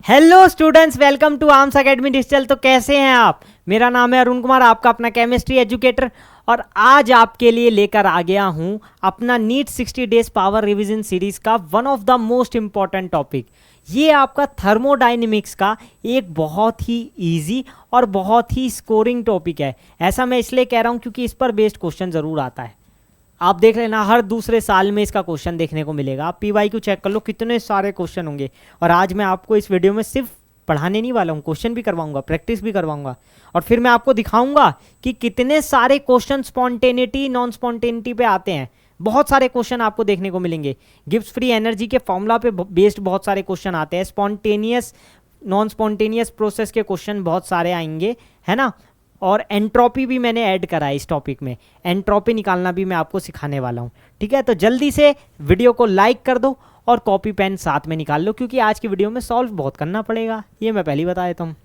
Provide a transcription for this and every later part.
Hello students, welcome to Arms Academy Digital. तो कैसे हैं आप? मेरा नाम है अरुण कुमार, आपका अपना केमिस्ट्री एजुकेटर। और आज आपके लिए लेकर आ गया हूं अपना NEET 60 days power revision series का one of the most important topic. ये आपका थर्मोडायनेमिक्स का एक बहुत ही इजी और बहुत ही स्कोरिंग टॉपिक है। ऐसा मैं इसलिए कह रहा हूं क्योंकि इस पर बेस्ड क्वेश्चन ज़रूर आता है। आप देख लेना, हर दूसरे साल में इसका क्वेश्चन देखने को मिलेगा। आप पीवाईक्यू चेक कर लो, कितने सारे क्वेश्चन होंगे। और आज मैं आपको इस वीडियो में सिर्फ पढ़ाने नहीं वाला हूँ, क्वेश्चन भी करवाऊंगा, प्रैक्टिस भी करवाऊंगा। और फिर मैं आपको दिखाऊंगा कि कितने सारे क्वेश्चन स्पॉन्टेनिटी नॉन स्पॉन्टेनिटी पे आते हैं। बहुत सारे क्वेश्चन आपको देखने को मिलेंगे। गिब्स फ्री एनर्जी के फॉर्मूला पे बेस्ड बहुत सारे क्वेश्चन आते हैं। स्पॉन्टेनियस नॉन स्पॉन्टेनियस प्रोसेस के क्वेश्चन बहुत सारे आएंगे, है ना। और एंट्रोपी भी मैंने ऐड करा है इस टॉपिक में। एंट्रोपी निकालना भी मैं आपको सिखाने वाला हूँ, ठीक है। तो जल्दी से वीडियो को लाइक कर दो और कॉपी पेन साथ में निकाल लो, क्योंकि आज की वीडियो में सॉल्व बहुत करना पड़ेगा, ये मैं पहले ही बता देता हूँ।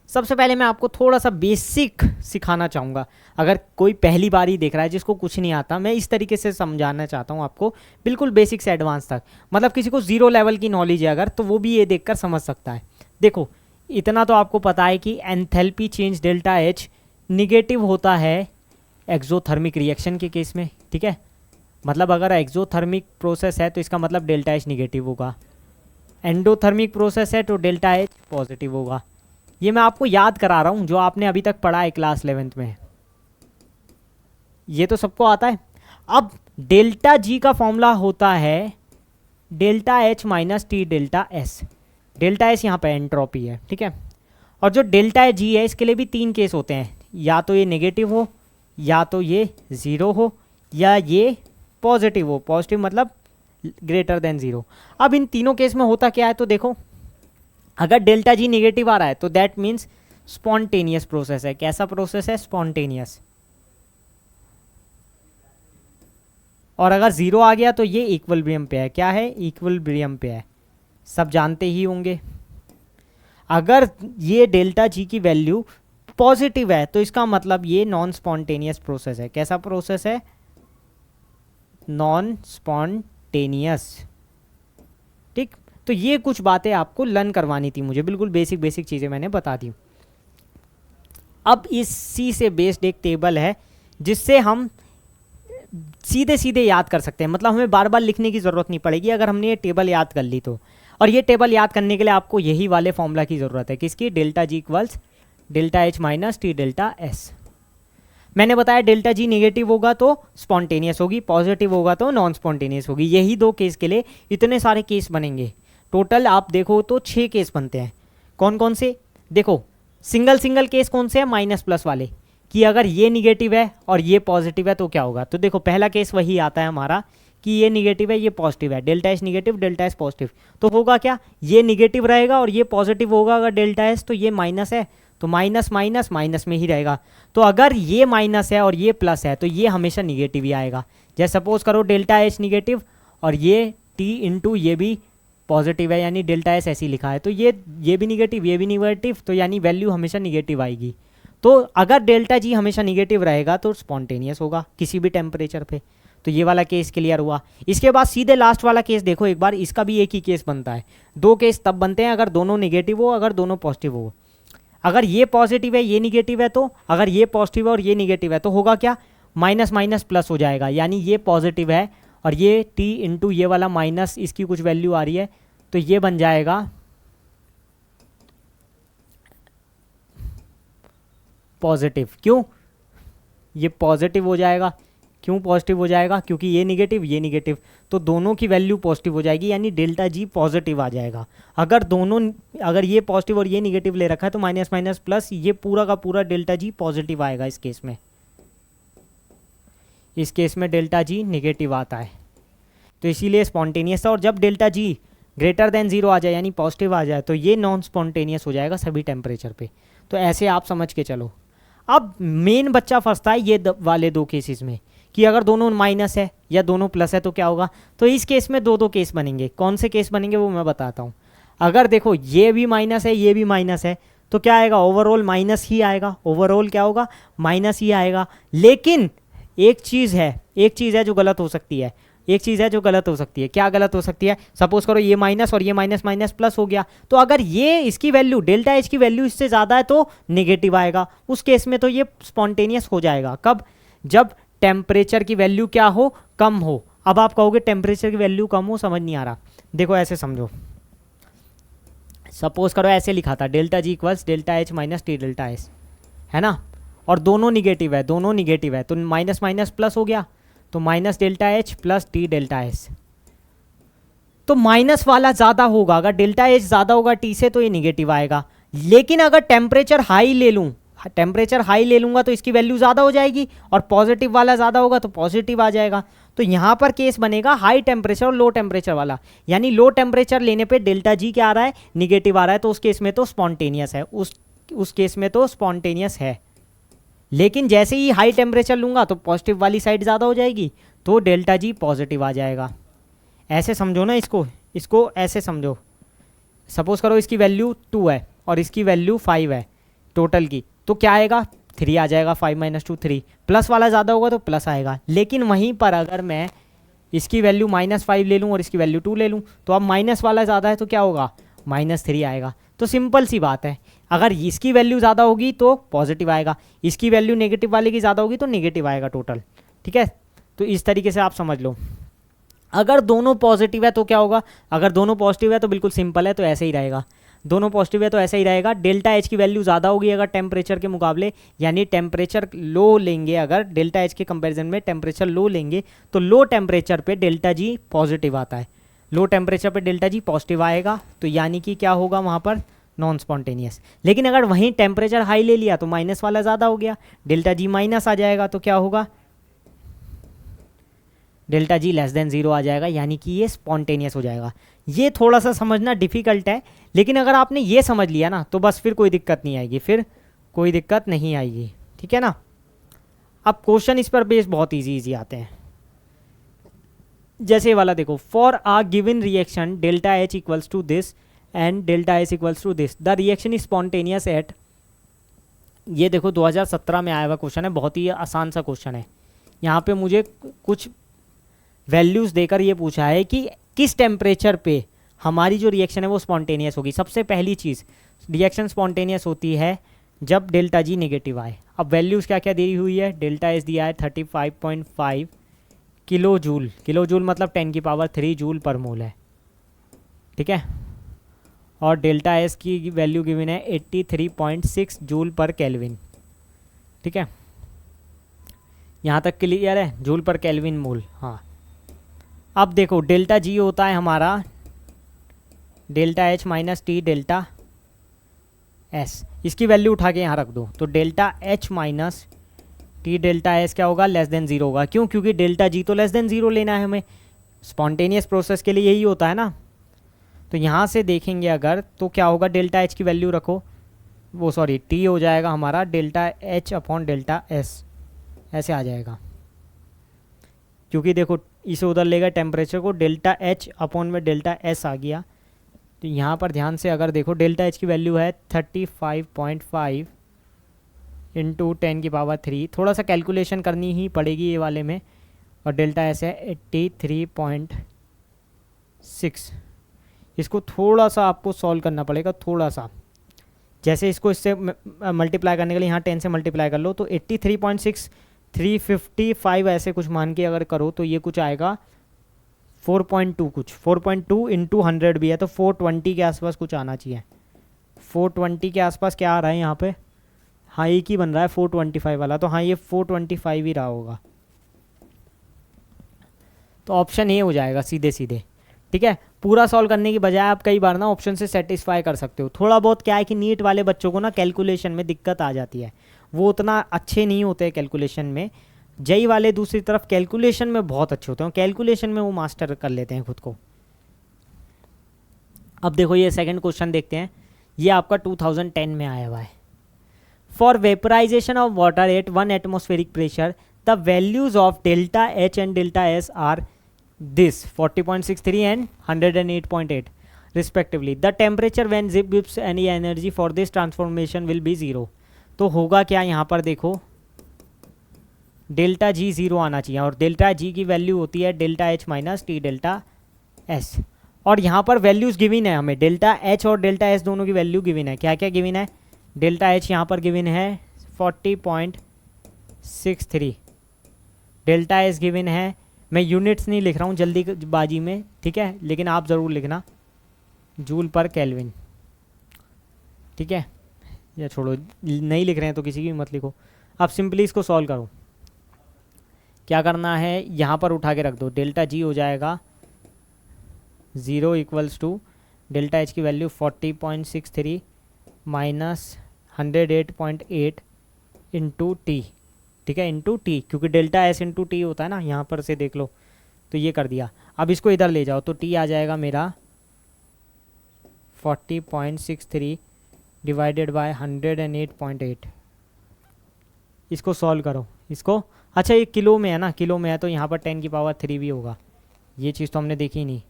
सबसे पहले मैं आपको थोड़ा सा बेसिक सिखाना चाहूँगा। अगर कोई पहली बार ही देख रहा है, जिसको कुछ नहीं आता, मैं इस तरीके से समझाना चाहता हूँ आपको, बिल्कुल बेसिक से एडवांस तक। मतलब किसी को जीरो लेवल की नॉलेज है अगर, तो वो भी ये देखकर समझ सकता है। देखो, इतना तो आपको पता है कि enthalpy change delta H negative होता है एक्सोथर्मिक रिएक्शन के केस में, ठीक है। मतलब अगर एक्सोथर्मिक प्रोसेस है तो इसका मतलब डेल्टा एच निगेटिव होगा। एंडोथर्मिक प्रोसेस है तो डेल्टा एच पॉजिटिव होगा। ये मैं आपको याद करा रहा हूँ जो आपने अभी तक पढ़ा है क्लास 11th में। ये तो सबको आता है। अब डेल्टा जी का फॉर्मूला होता है delta H minus T delta S. Delta S यहाँ पे एंट्रोपी है, ठीक है। और जो डेल्टा जी है, इसके लिए भी तीन केस होते हैं। या तो ये नेगेटिव हो, या तो ये ज़ीरो हो, या ये पॉजिटिव हो। पॉजिटिव मतलब ग्रेटर देन ज़ीरो। अब इन तीनों केस में होता क्या है, तो देखो, अगर डेल्टा जी नेगेटिव आ रहा है तो दैट मीन्स स्पॉन्टेनियस प्रोसेस है। कैसा प्रोसेस है? स्पॉन्टेनियस। और अगर ज़ीरो आ गया तो ये इक्विलिब्रियम पे है। क्या है? इक्विलिब्रियम पे है, सब जानते ही होंगे। अगर ये डेल्टा जी की वैल्यू पॉजिटिव है तो इसका मतलब ये नॉन स्पॉन्टेनियस प्रोसेस है। कैसा प्रोसेस है? नॉन स्पॉन्टेनियस, ठीक। तो ये कुछ बातें आपको लर्न करवानी थी मुझे, बिल्कुल बेसिक चीज़ें मैंने बता दी। अब इसी से बेस्ड एक टेबल है जिससे हम सीधे सीधे याद कर सकते हैं। मतलब हमें बार बार लिखने की ज़रूरत नहीं पड़ेगी अगर हमने ये टेबल याद कर ली तो। और ये टेबल याद करने के लिए आपको यही वाले फॉर्मूला की ज़रूरत है। किसकी? Delta G equals delta H minus T delta S. मैंने बताया डेल्टा जी नेगेटिव होगा तो स्पॉन्टेनियस होगी, पॉजिटिव होगा तो नॉन स्पॉन्टेनियस होगी। यही दो केस के लिए इतने सारे केस बनेंगे। टोटल आप देखो तो 6 केस बनते हैं। कौन कौन से? देखो, सिंगल केस कौन से हैं? माइनस प्लस वाले, कि अगर ये निगेटिव है और ये पॉजिटिव है तो क्या होगा। तो देखो, पहला केस वही आता है हमारा कि ये निगेटिव है, ये पॉजिटिव है। Delta S negative, delta S positive, तो होगा क्या? ये निगेटिव रहेगा और ये पॉजिटिव होगा। अगर डेल्टा एस तो ये माइनस है तो माइनस माइनस माइनस में ही रहेगा। तो अगर ये माइनस है और ये प्लस है तो ये हमेशा निगेटिव ही आएगा। जैसे सपोज करो डेल्टा एच निगेटिव और ये टी इंटू ये भी पॉजिटिव है, यानी डेल्टा एस ऐसे ही लिखा है, तो ये भी निगेटिव, ये भी निगेटिव, तो यानी वैल्यू हमेशा निगेटिव आएगी। तो अगर डेल्टा जी हमेशा निगेटिव रहेगा तो स्पॉन्टेनियस होगा किसी भी टेम्परेचर पे। तो ये वाला केस क्लियर हुआ। इसके बाद सीधे लास्ट वाला केस देखो एक बार, इसका भी एक ही केस बनता है। दो केस तब बनते हैं अगर दोनों निगेटिव हो, अगर दोनों पॉजिटिव हो। अगर ये पॉजिटिव है, ये निगेटिव है, तो अगर ये पॉजिटिव है और ये निगेटिव है तो होगा क्या? माइनस माइनस प्लस हो जाएगा, यानी ये पॉजिटिव है और ये टी इंटू ये वाला माइनस, इसकी कुछ वैल्यू आ रही है, तो ये बन जाएगा पॉजिटिव। क्यों? ये पॉजिटिव हो जाएगा। क्यों पॉजिटिव हो जाएगा? क्योंकि ये निगेटिव, तो दोनों की वैल्यू पॉजिटिव हो जाएगी, यानी डेल्टा जी पॉजिटिव आ जाएगा। अगर ये पॉजिटिव और ये निगेटिव ले रखा है तो माइनस माइनस प्लस, ये पूरा का पूरा डेल्टा जी पॉजिटिव आएगा इस केस में। इस केस में डेल्टा जी निगेटिव आता है, तो इसीलिए स्पॉन्टेनियस था। और जब delta G greater than zero आ जाए, यानी पॉजिटिव आ जाए, तो ये नॉन स्पॉन्टेनियस हो जाएगा सभी टेम्परेचर पे। तो ऐसे आप समझ के चलो। अब मेन बच्चा फंसता है ये वाले दो केसेस में, कि अगर दोनों माइनस है या दोनों प्लस है तो क्या होगा। तो इस केस में दो केस बनेंगे। कौन से केस बनेंगे वो मैं बताता हूँ। अगर देखो ये भी माइनस है, ये भी माइनस है, तो क्या आएगा? ओवरऑल माइनस ही आएगा। ओवरऑल क्या होगा? माइनस ही आएगा। लेकिन एक चीज़ है जो गलत हो सकती है। एक चीज़ है जो गलत हो सकती है। क्या गलत हो सकती है? सपोज करो ये माइनस और ये माइनस माइनस प्लस हो गया, तो अगर ये इसकी वैल्यू डेल्टा एच की वैल्यू इससे ज़्यादा है तो नेगेटिव आएगा। उस केस में तो ये स्पॉन्टेनियस हो जाएगा। कब? जब टेम्परेचर की वैल्यू क्या हो? कम हो। अब आप कहोगे टेम्परेचर की वैल्यू कम हो, समझ नहीं आ रहा। देखो ऐसे समझो, सपोज करो ऐसे लिखा था delta G equals delta H minus T delta S, है ना, और दोनों निगेटिव है, दोनों निगेटिव है, तो माइनस माइनस प्लस हो गया, तो minus delta H plus T delta S. तो माइनस वाला ज़्यादा होगा, अगर डेल्टा एच ज़्यादा होगा टी से तो ये निगेटिव आएगा। लेकिन अगर टेम्परेचर हाई ले लूँ, टेम्परेचर हाई ले लूँगा तो इसकी वैल्यू ज़्यादा हो जाएगी, और पॉजिटिव वाला ज़्यादा होगा तो पॉजिटिव आ जाएगा। तो यहाँ पर केस बनेगा हाई टेम्परेचर और लो टेम्परेचर वाला, यानी लो टेम्परेचर लेने पे डेल्टा जी क्या आ रहा है? निगेटिव आ रहा है, तो उस केस में तो स्पॉन्टेनियस है, उस केस में तो स्पॉन्टेनियस है। लेकिन जैसे ही हाई टेम्परेचर लूँगा तो पॉजिटिव वाली साइड ज़्यादा हो जाएगी, तो डेल्टा जी पॉजिटिव आ जाएगा। ऐसे समझो ना, इसको ऐसे समझो। सपोज करो इसकी वैल्यू 2 है और इसकी वैल्यू 5 है टोटल की, तो क्या आएगा? 3 आ जाएगा। 5 माइनस 2 3, प्लस वाला ज़्यादा होगा तो प्लस आएगा। लेकिन वहीं पर अगर मैं इसकी वैल्यू -5 ले लूँ और इसकी वैल्यू 2 ले लूँ, तो अब माइनस वाला ज़्यादा है तो क्या होगा? -3 आएगा। तो सिंपल सी बात है, अगर इसकी वैल्यू ज़्यादा होगी तो पॉजिटिव आएगा, इसकी वैल्यू नेगेटिव वाले की ज़्यादा होगी तो नेगेटिव आएगा टोटल। ठीक है, तो इस तरीके से आप समझ लो। अगर दोनों पॉजिटिव है तो क्या होगा? अगर दोनों पॉजिटिव है तो बिल्कुल सिंपल है, तो ऐसे ही रहेगा। दोनों पॉजिटिव है तो ऐसा ही रहेगा। डेल्टा एच की वैल्यू ज़्यादा होगी अगर टेम्परेचर के मुकाबले, यानी टेम्परेचर लो लेंगे, अगर डेल्टा एच के कंपैरिजन में टेम्परेचर लो लेंगे तो लो टेम्परेचर पे डेल्टा जी पॉजिटिव आता है, लो टेम्परेचर पे डेल्टा जी पॉजिटिव आएगा, तो यानी कि क्या होगा वहाँ पर? Non spontaneous. लेकिन अगर वहीं टेम्परेचर हाई ले लिया तो माइनस वाला ज़्यादा हो गया, डेल्टा जी माइनस आ जाएगा, तो क्या होगा? डेल्टा जी लेस देन 0 आ जाएगा, यानी कि ये स्पॉन्टेनियस हो जाएगा। ये थोड़ा सा समझना डिफ़िकल्ट है, लेकिन अगर आपने ये समझ लिया ना तो बस फिर कोई दिक्कत नहीं आएगी, फिर कोई दिक्कत नहीं आएगी। ठीक है ना। अब क्वेश्चन इस पर बेस बहुत इजी आते हैं। जैसे वाला देखो, for a given reaction delta H equals to this and delta S equals to this, the reaction is spontaneous at, ये देखो 2017 में आया हुआ क्वेश्चन है, बहुत ही आसान सा क्वेश्चन है। यहाँ पे मुझे कुछ वैल्यूज़ देकर ये पूछा है कि किस टेम्परेचर पे हमारी जो रिएक्शन है वो स्पॉन्टेनियस होगी। सबसे पहली चीज़, रिएक्शन स्पॉन्टेनियस होती है जब डेल्टा जी नेगेटिव आए। अब वैल्यूज़ क्या क्या दी हुई है? डेल्टा एस दिया है 35.5 किलो जूल, किलो जूल मतलब 10⁻³ जूल पर मोल है। ठीक है, और डेल्टा एस की वैल्यू गिवन है 83.6 जूल पर केल्विन। ठीक है, यहाँ तक क्लियर है? जूल पर केल्विन मोल। हाँ, अब देखो डेल्टा जी होता है हमारा delta H minus T delta S, इसकी वैल्यू उठा के यहाँ रख दो, तो delta H minus T delta S क्या होगा? लेस देन 0 होगा। क्यों? क्योंकि डेल्टा जी तो लेस देन 0 लेना है हमें, स्पॉन्टेनियस प्रोसेस के लिए यही होता है ना। तो यहाँ से देखेंगे अगर तो क्या होगा? डेल्टा एच की वैल्यू रखो, वो सॉरी टी हो जाएगा हमारा delta H upon delta S, ऐसे आ जाएगा। क्योंकि देखो इसे उधर लेगा टेम्परेचर को, डेल्टा एच अपॉन में डेल्टा एस आ गया। तो यहाँ पर ध्यान से अगर देखो डेल्टा एच की वैल्यू है 35.5 इंटू 10⁻³, थोड़ा सा कैलकुलेशन करनी ही पड़ेगी ये वाले में, और डेल्टा एस है 83.6। इसको थोड़ा सा आपको सॉल्व करना पड़ेगा, थोड़ा सा। जैसे इसको इससे मल्टीप्लाई करने के लिए यहाँ 10 से मल्टीप्लाई कर लो, तो 83.6 355 ऐसे कुछ मान के अगर करो तो ये कुछ आएगा 4.2, कुछ 4.2 इंटू 100 भी है तो 420 के आसपास कुछ आना चाहिए। 420 के आसपास क्या आ रहा है यहाँ पे? हाँ, एक ही बन रहा है 425 वाला, तो हाँ ये 425 ही रहा होगा। तो ऑप्शन ए हो जाएगा सीधे सीधे। ठीक है, पूरा सॉल्व करने की बजाय आप कई बार ना ऑप्शन से सेटिस्फाई कर सकते हो। थोड़ा बहुत क्या है कि नीट वाले बच्चों को ना कैलकुलेशन में दिक्कत आ जाती है, वो उतना अच्छे नहीं होते हैं कैलकुलेशन में। जेई वाले दूसरी तरफ कैलकुलेशन में बहुत अच्छे होते हैं, कैलकुलेशन में वो मास्टर कर लेते हैं खुद को। अब देखो ये सेकंड क्वेश्चन देखते हैं, ये आपका 2010 में आया हुआ है। For vaporization of water at 1 atmospheric pressure the values of delta H and delta S are this 40.63 and 108.8 respectively. The temperature when gives any energy for this transformation will be 0। तो होगा क्या यहाँ पर देखो, डेल्टा जी ज़ीरो आना चाहिए, और delta G की वैल्यू होती है delta H minus T delta S. और यहाँ पर वैल्यूज़ गिविन है हमें, डेल्टा एच और डेल्टा एस दोनों की वैल्यू गिविन है। क्या क्या गिविन है? डेल्टा एच यहाँ पर गिविन है 40.63, डेल्टा एस गिविन है, मैं यूनिट्स नहीं लिख रहा हूँ जल्दीबाजी में, ठीक है, लेकिन आप ज़रूर लिखना जूल पर केल्विन, ठीक है, या छोड़ो नहीं लिख रहे हैं तो किसी की मत लिखो। अब सिंपली इसको सॉल्व करो। क्या करना है, यहाँ पर उठा के रख दो, डेल्टा जी हो जाएगा 0 इक्वल्स टू डेल्टा एच की वैल्यू 40.63 माइनस 108.8 इंटू टी, ठीक है, इंटू टी, क्योंकि डेल्टा एस इंटू टी होता है ना, यहाँ पर से देख लो, तो ये कर दिया। अब इसको इधर ले जाओ तो टी आ जाएगा मेरा 40.63 डिवाइडेड बाय 108.8। इसको सॉल्व करो इसको। अच्छा ये किलो में है ना, किलो में है तो यहाँ पर 10 की पावर 3 भी होगा, ये चीज़ तो हमने देखी नहीं।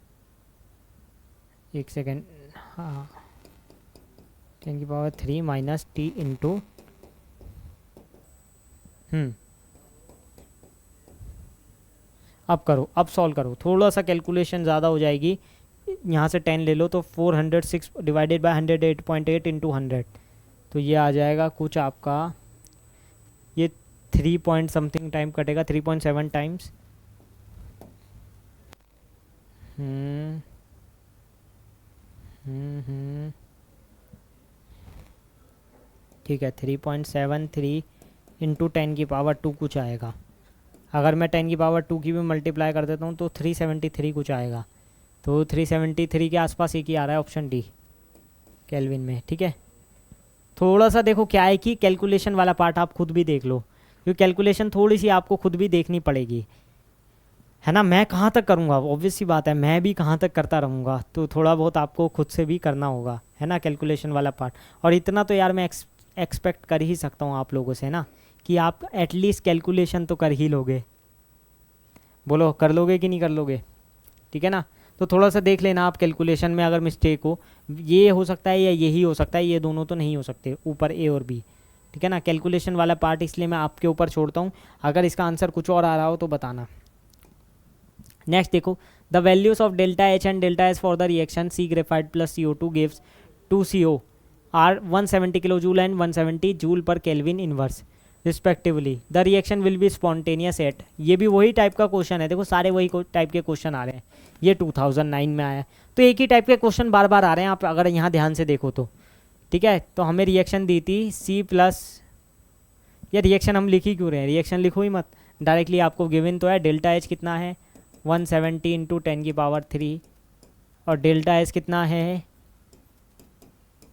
एक सेकेंड, हाँ 10 की पावर 3 माइनस टी इंटू अब करो, अब सॉल्व करो, थोड़ा सा कैलकुलेशन ज़्यादा हो जाएगी। यहाँ से 10 ले लो तो 406 डिवाइडेड बाय 108.8 इंटू 100, तो ये आ जाएगा कुछ आपका, ये 3 पॉइंट समथिंग टाइम कटेगा, 3.7 टाइम्स। ठीक है, 3.73 इंटू 10 की पावर 2 कुछ आएगा। अगर मैं 10 की पावर 2 की भी मल्टीप्लाई कर देता हूँ तो 373 कुछ आएगा, तो 373 के आसपास एक ही आ रहा है, ऑप्शन डी केल्विन में, ठीक है। थोड़ा सा देखो क्या है कि कैलकुलेशन वाला पार्ट आप खुद भी देख लो, क्योंकि कैलकुलेशन थोड़ी सी आपको खुद भी देखनी पड़ेगी, है ना। मैं कहाँ तक करूँगा, ऑब्वियस सी बात है, मैं भी कहाँ तक करता रहूँगा, तो थोड़ा बहुत आपको खुद से भी करना होगा, है ना, कैलकुलेशन वाला पार्ट। और इतना तो यार मैं एक्सपेक्ट कर ही सकता हूँ आप लोगों से ना, कि आप एटलीस्ट कैलकुलेशन तो कर ही लोगे। बोलो कर लोगे कि नहीं कर लोगे, ठीक है ना। तो थोड़ा सा देख लेना आप कैलकुलेशन में, अगर मिस्टेक हो, ये हो सकता है या यही हो सकता है, ये दोनों तो नहीं हो सकते, ऊपर ए और बी, ठीक है ना। कैलकुलेशन वाला पार्ट इसलिए मैं आपके ऊपर छोड़ता हूँ, अगर इसका आंसर कुछ और आ रहा हो तो बताना। नेक्स्ट देखो, the values of delta H and delta S for the reaction C graphite plus CO2 gives 2CO are 170 kilo joule and 170 joule per kelvin inverse respectively. The reaction will be spontaneous at, ये भी वही type का question है, देखो सारे वही type के question आ रहे हैं, ये 2009 में आया है, तो एक ही टाइप के क्वेश्चन बार बार आ रहे हैं, आप अगर यहाँ ध्यान से देखो तो, ठीक है। तो हमें रिएक्शन दी थी C प्लस, ये रिएक्शन हम लिख ही क्यों रहे हैं, रिएक्शन लिखो ही मत, डायरेक्टली आपको गिवन तो है, डेल्टा एच कितना है 170 इंटू 10 की पावर 3, और डेल्टा एस कितना है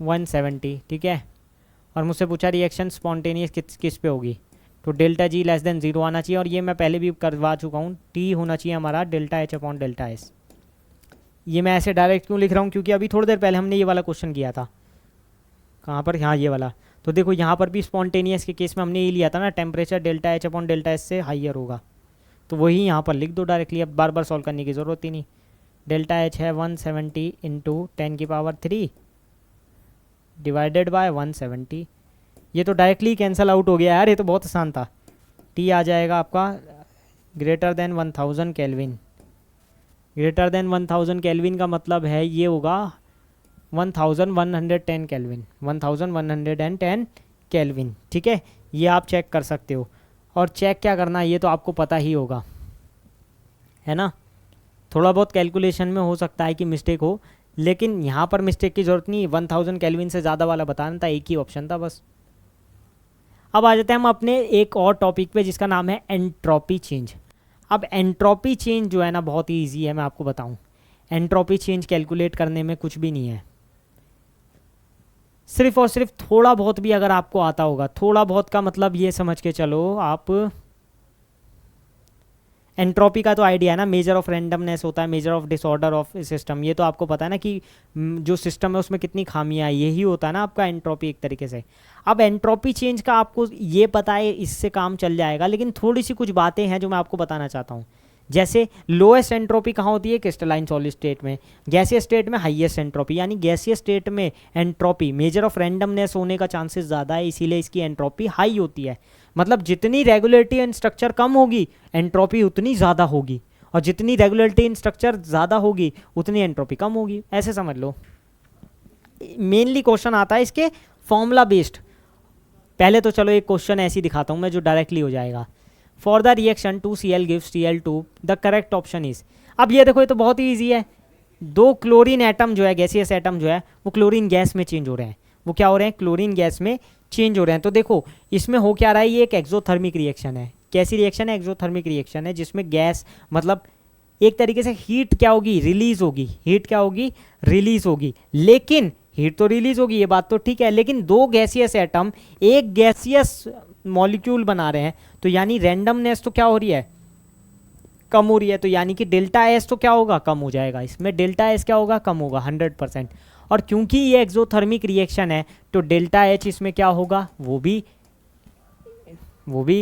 170, ठीक है। और मुझसे पूछा रिएक्शन स्पॉन्टेनियस किस पे होगी, तो डेल्टा जी लेस देन 0 आना चाहिए, और ये मैं पहले भी करवा चुका हूँ, टी होना चाहिए हमारा delta H upon delta S. ये मैं ऐसे डायरेक्ट क्यों लिख रहा हूँ, क्योंकि अभी थोड़ी देर पहले हमने ये वाला क्वेश्चन किया था, कहाँ पर, हाँ ये वाला। तो देखो यहाँ पर भी स्पॉन्टेनियस के केस में हमने ये लिया था ना, temperature delta H upon delta S से हाइयर होगा, तो वही यहाँ पर लिख दो डायरेक्टली, अब बार बार सॉल्व करने की ज़रूरत ही नहीं। डेल्टा एच है 170 इंटू 10 की पावर 3 डिवाइडेड बाय 170, ये तो डायरेक्टली कैंसिल आउट हो गया यार, ये तो बहुत आसान था। टी आ जाएगा आपका greater than 1000 kelvin, greater than 1000 kelvin का मतलब है ये होगा 1110 केल्विन, 1110 केल्विन, ठीक है। ये आप चेक कर सकते हो, और चेक क्या करना है ये तो आपको पता ही होगा, है ना। थोड़ा बहुत कैलकुलेशन में हो सकता है कि मिस्टेक हो, लेकिन यहाँ पर मिस्टेक की ज़रूरत नहीं, 1000 केल्विन से ज़्यादा वाला बताना था, एक ही ऑप्शन था बस। अब आ जाते हैं हम अपने एक और टॉपिक पे जिसका नाम है एंट्रोपी चेंज। अब एंट्रोपी चेंज जो है ना बहुत ही ईजी है, मैं आपको बताऊं, एंट्रोपी चेंज कैलकुलेट करने में कुछ भी नहीं है, सिर्फ और सिर्फ थोड़ा बहुत भी अगर आपको आता होगा, थोड़ा बहुत का मतलब ये समझ के चलो आप, एंट्रोपी का तो आइडिया है ना, मेजर ऑफ रैंडमनेस होता है, measure of disorder of system, ये तो आपको पता है ना कि जो सिस्टम है उसमें कितनी खामियां है, यही होता है ना आपका एंट्रोपी एक तरीके से। अब एंट्रोपी चेंज का आपको ये पता है, इससे काम चल जाएगा, लेकिन थोड़ी सी कुछ बातें हैं जो मैं आपको बताना चाहता हूँ। जैसे लोएस्ट एंट्रोपी कहाँ होती है, क्रिस्टलाइन सॉलिड स्टेट में, गैसियस स्टेट में हाईएस्ट एंट्रोपी, यानी गैसियस स्टेट में एंट्रोपी मेजर ऑफ रैंडमनेस होने का चांसेस ज़्यादा है, इसीलिए इसकी एंट्रोपी हाई होती है। मतलब जितनी रेगुलेरिटी इन स्ट्रक्चर कम होगी एंट्रोपी उतनी ज़्यादा होगी, और जितनी रेगुलेरिटी इन स्ट्रक्चर ज़्यादा होगी उतनी एंट्रोपी कम होगी, ऐसे समझ लो। मेनली क्वेश्चन आता है इसके फॉर्मूला बेस्ड। पहले तो चलो एक क्वेश्चन ऐसी दिखाता हूँ मैं जो डायरेक्टली हो जाएगा। For the reaction 2Cl gives Cl2 the correct option is. अब ये देखो ये तो बहुत ही ईजी है, दो क्लोरीन एटम जो है, गैसियस एटम जो है वो क्लोरीन गैस में चेंज हो रहे हैं। वो क्या हो रहे हैं, क्लोरीन गैस में चेंज हो रहे हैं। तो देखो इसमें हो क्या रहा है, ये एक एक्सोथर्मिक रिएक्शन है। कैसी रिएक्शन है, एक्सोथर्मिक रिएक्शन है, जिसमें गैस मतलब एक तरीके से हीट क्या होगी, रिलीज होगी, हीट क्या होगी, रिलीज होगी। लेकिन हीट तो रिलीज होगी, ये बात तो ठीक है, लेकिन दो गैसियस एटम एक गैसियस मॉलिक्यूल बना रहे हैं, तो यानी रैंडमनेस तो क्या हो रही है, कम हो रही है। तो यानी कि डेल्टा एस तो क्या होगा, कम हो जाएगा। इसमें डेल्टा एस क्या होगा, कम होगा 100%। और क्योंकि ये एक्सोथर्मिक रिएक्शन है तो डेल्टा एच इसमें क्या होगा, वो भी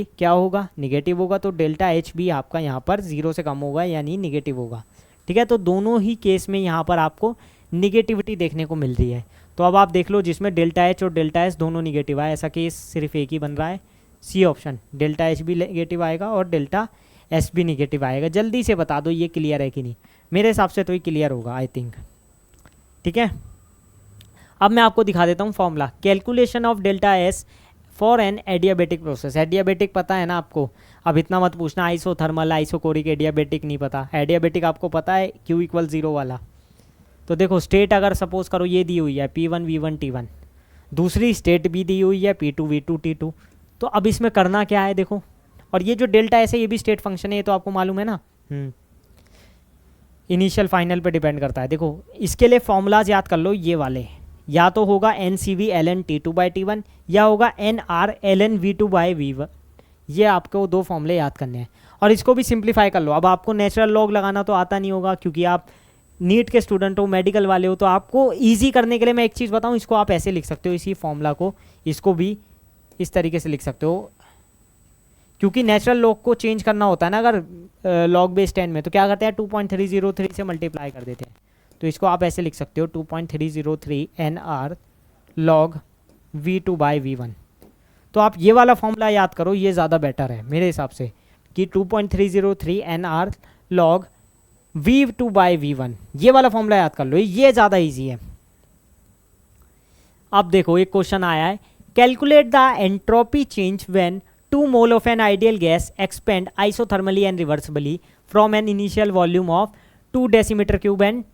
क्या होगा, निगेटिव होगा। तो डेल्टा एच भी आपका यहाँ पर 0 से कम होगा, यानी निगेटिव होगा। ठीक है, तो दोनों ही केस में यहाँ पर आपको निगेटिविटी देखने को मिल रही है। तो अब आप देख लो जिसमें डेल्टा एच और डेल्टा एस दोनों निगेटिव आए, ऐसा केस सिर्फ एक ही बन रहा है, सी ऑप्शन। डेल्टा एच भी निगेटिव आएगा और डेल्टा एस भी निगेटिव आएगा। जल्दी से बता दो ये क्लियर है कि नहीं, मेरे हिसाब से तो ये क्लियर होगा आई थिंक। ठीक है, अब मैं आपको दिखा देता हूँ formula. Calculation of delta S for an adiabatic process. Adiabatic पता है ना आपको, अब इतना मत पूछना आइसोथर्मल, आइसोकोरिक, एडियाबेटिक नहीं पता। एडियाबेटिक आपको पता है Q = 0 वाला। तो देखो स्टेट अगर सपोज करो ये दी हुई है P1 V1 T1, दूसरी स्टेट भी दी हुई है P2 V2 T2। तो अब इसमें करना क्या है देखो, और ये जो डेल्टा एस है ये भी स्टेट फंक्शन है, ये तो आपको मालूम है ना। इनिशियल फाइनल पे डिपेंड करता है। देखो इसके लिए फॉर्मूलाज याद कर लो ये वाले, या तो होगा NCV ln T2/T1 या होगा NR ln V2/V1। ये आपको दो फॉर्मूले याद करने हैं और इसको भी सिंप्लीफाई कर लो। अब आपको नेचुरल लॉग लगाना तो आता नहीं होगा क्योंकि आप नीट के स्टूडेंट हो, मेडिकल वाले हो, तो आपको ईजी करने के लिए मैं एक चीज़ बताऊँ, इसको आप ऐसे लिख सकते हो, इसी फॉर्मूला को, इसको भी इस तरीके से लिख सकते हो। क्योंकि नेचुरल लॉग को चेंज करना होता है ना अगर लॉग बेस 10 में, तो क्या करते हैं 2.303 से मल्टीप्लाई कर देते हैं। तो इसको आप ऐसे लिख सकते हो 2.303 NR log V2/V1। तो आप ये वाला फॉर्मूला याद करो, ये ज़्यादा बेटर है मेरे हिसाब से, कि 2.303 NR log V2/V1, ये वाला फॉर्मूला याद कर लो, ये ज़्यादा इजी है। अब देखो एक क्वेश्चन आया है, calculate the entropy change when 2 mole of an ideal gas expand isothermally and reversibly from an initial volume of 2 decimetre cube and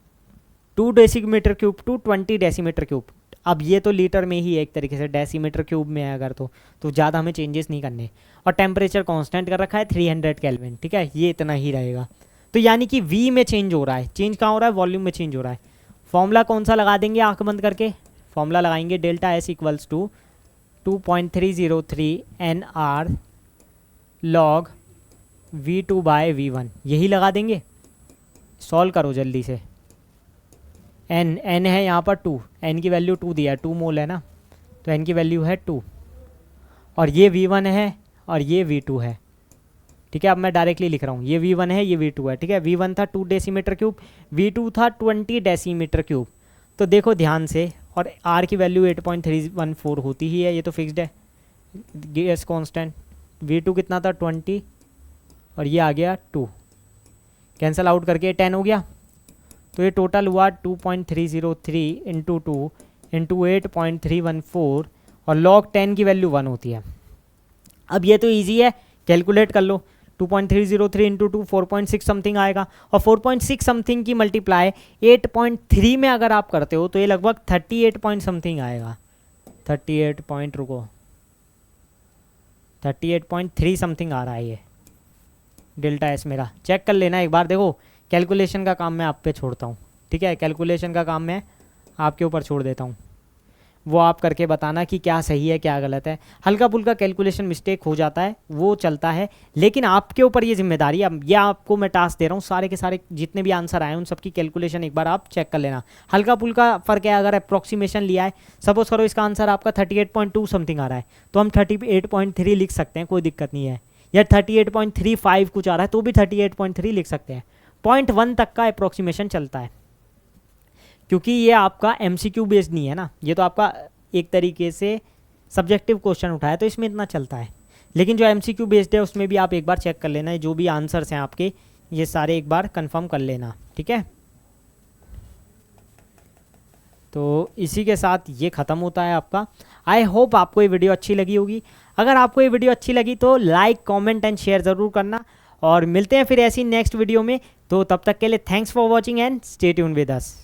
2 decimetre cube two 20 decimetre cube. अब ये तो लीटर में ही है एक तरीके से, डेसीमीटर क्यूब में है अगर तो ज़्यादा हमें चेंजेस नहीं करने। और टेम्परेचर कांस्टेंट कर रखा है 300 केल्विन। ठीक है, ये इतना ही रहेगा। तो यानी कि V में चेंज हो रहा है, चेंज कहाँ हो रहा है, वॉल्यूम में चेंज हो रहा है। फॉर्मूला कौन सा लगा देंगे, आंख बंद करके फॉर्मूला लगाएंगे, delta S equals to 2.303 NR log V2/V1, यही लगा देंगे। सॉल्व करो जल्दी से। n है यहाँ पर 2, n की वैल्यू 2 दिया है, 2 मोल है ना, तो n की वैल्यू है 2, और ये V1 है और ये V2 है। ठीक है, अब मैं डायरेक्टली लिख रहा हूँ, ये V1 है, ये V2 है। ठीक है, V1 था 2 डेसीमीटर क्यूब, V2 था 20 डेसीमीटर क्यूब। तो देखो ध्यान से, और R की वैल्यू 8.314 होती ही है, ये तो फिक्स्ड है गैस कांस्टेंट। V2 कितना था 20, और ये आ गया 2, कैंसल आउट करके 10 हो गया। तो ये टोटल हुआ 2.303 इंटू 2 इंटू 8.314, और log 10 की वैल्यू 1 होती है। अब ये तो इजी है, कैलकुलेट कर लो। 2.303 इंटू 2 4.6 समथिंग आएगा, और 4.6 समथिंग की मल्टीप्लाई 8.3 में अगर आप करते हो तो ये लगभग 38 पॉइंट समथिंग आएगा। 38 पॉइंट, रुको, 38.3 समथिंग आ रहा है ये डेल्टा एस मेरा। चेक कर लेना एक बार। देखो कैलकुलेशन का काम मैं आप पे छोड़ता हूँ। ठीक है, कैलकुलेशन का काम मैं आपके ऊपर छोड़ देता हूँ, वो आप करके बताना कि क्या सही है क्या गलत है। हल्का फुल्का कैलकुलेशन मिस्टेक हो जाता है, वो चलता है, लेकिन आपके ऊपर ये जिम्मेदारी है। अब ये आपको मैं टास्क दे रहा हूँ, सारे के सारे जितने भी आंसर आए उन सबकी कैलकुलेशन एक बार आप चेक कर लेना। हल्का फुल्का फ़र्क है, अगर अप्रॉक्सीमेशन लिया है, सपोज करो इसका आंसर आपका 38.2 समथिंग आ रहा है, तो हम 38.3 लिख सकते हैं, कोई दिक्कत नहीं है। या 38.35 कुछ आ रहा है तो भी 38.3 लिख सकते हैं। 0.1 तक का अप्रोक्सीमेशन चलता है, क्योंकि ये आपका MCQ बेस्ड नहीं है ना, ये तो आपका एक तरीके से सब्जेक्टिव क्वेश्चन उठाया तो इसमें इतना चलता है। लेकिन जो MCQ बेस्ड है उसमें भी आप एक बार चेक कर लेना, जो भी आंसर्स हैं आपके ये सारे एक बार कंफर्म कर लेना, ठीक है। तो इसी के साथ ये ख़त्म होता है आपका। आई होप आपको ये वीडियो अच्छी लगी होगी। अगर आपको ये वीडियो अच्छी लगी तो लाइक, कमेंट एंड शेयर ज़रूर करना, और मिलते हैं फिर ऐसी नेक्स्ट वीडियो में। तो तब तक के लिए thanks for watching and stay tune with us.